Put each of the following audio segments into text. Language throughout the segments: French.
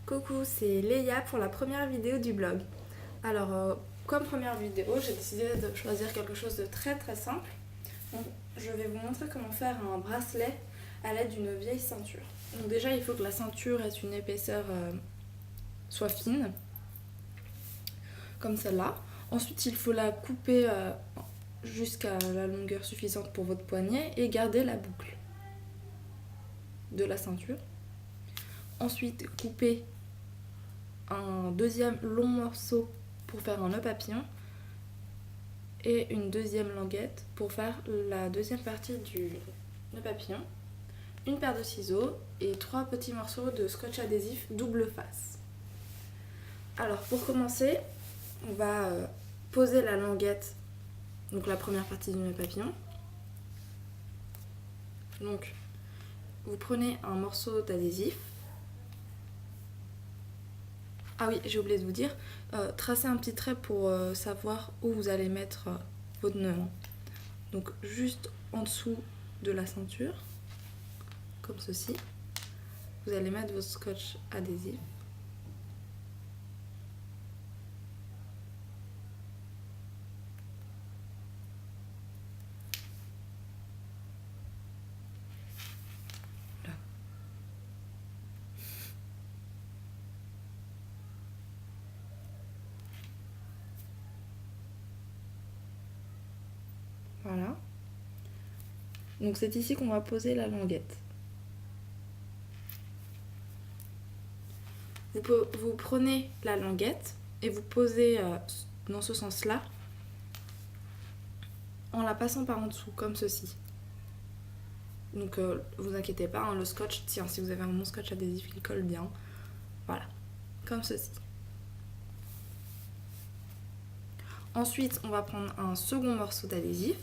Coucou, c'est Léa pour la première vidéo du blog. Alors, comme première vidéo, j'ai décidé de choisir quelque chose de très simple. Donc, je vais vous montrer comment faire un bracelet à l'aide d'une vieille ceinture. Donc déjà, il faut que la ceinture ait une épaisseur soit fine, comme celle-là. Ensuite, il faut la couper jusqu'à la longueur suffisante pour votre poignet et garder la boucle de la ceinture. Ensuite, couper un deuxième long morceau pour faire un nœud papillon et une deuxième languette pour faire la deuxième partie du nœud papillon, une paire de ciseaux et 3 petits morceaux de scotch adhésif double face. Alors pour commencer, on va poser la languette, donc la première partie du nœud papillon. Donc vous prenez un morceau d'adhésif. Ah oui, j'ai oublié de vous dire, tracez un petit trait pour savoir où vous allez mettre votre nœud. Donc juste en dessous de la ceinture, comme ceci, vous allez mettre votre scotch adhésif. Là. Voilà. Donc c'est ici qu'on va poser la languette. Vous prenez la languette et vous posez dans ce sens-là en la passant par en dessous, comme ceci. Donc vous inquiétez pas, hein, le scotch tient. Si vous avez un bon scotch adhésif, il colle bien. Voilà, comme ceci. Ensuite, on va prendre un second morceau d'adhésif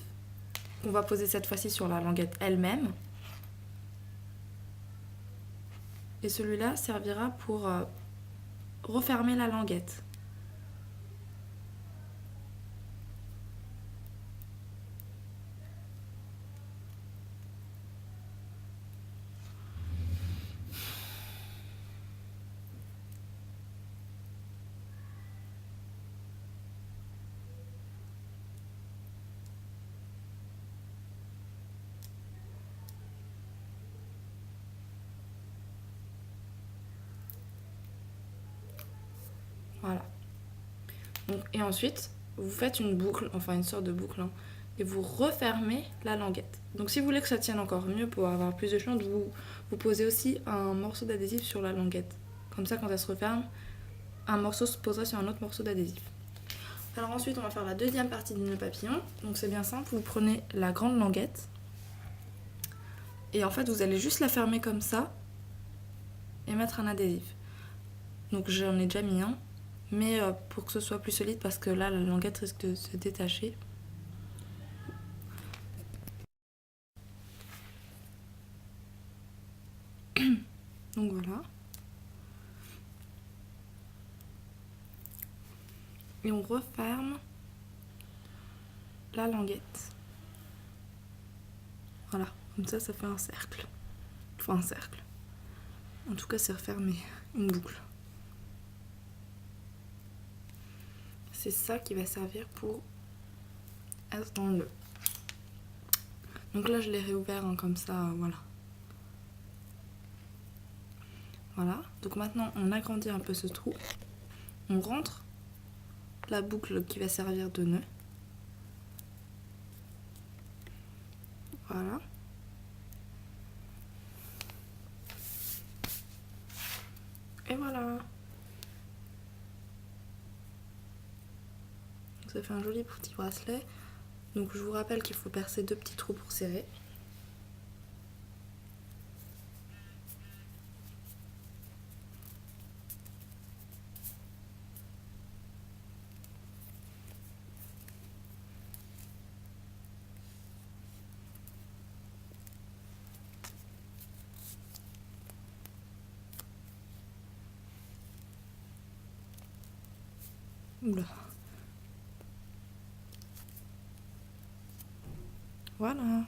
qu'on va poser cette fois-ci sur la languette elle-même. Et celui-là servira pour refermer la languette. Voilà. Donc, et ensuite, vous faites une boucle, enfin une sorte de boucle, hein, et vous refermez la languette. Donc si vous voulez que ça tienne encore mieux pour avoir plus de chance, vous posez aussi un morceau d'adhésif sur la languette. Comme ça, quand elle se referme, un morceau se posera sur un autre morceau d'adhésif. Alors ensuite, on va faire la deuxième partie du nœud papillon. Donc c'est bien simple, vous prenez la grande languette et en fait, vous allez juste la fermer comme ça et mettre un adhésif. Donc j'en ai déjà mis un, mais pour que ce soit plus solide, parce que là, la languette risque de se détacher. Donc voilà. Et on referme la languette. Voilà, comme ça fait un cercle. Enfin un cercle. En tout cas, c'est refermé, une boucle. C'est ça qui va servir pour être dans le nœud. Donc là, je l'ai réouvert hein, comme ça, voilà. Voilà, donc maintenant on agrandit un peu ce trou. On rentre la boucle qui va servir de nœud. Voilà. Et voilà. Donc ça fait un joli petit bracelet. Donc je vous rappelle qu'il faut percer 2 petits trous pour serrer. Oula. Voilà.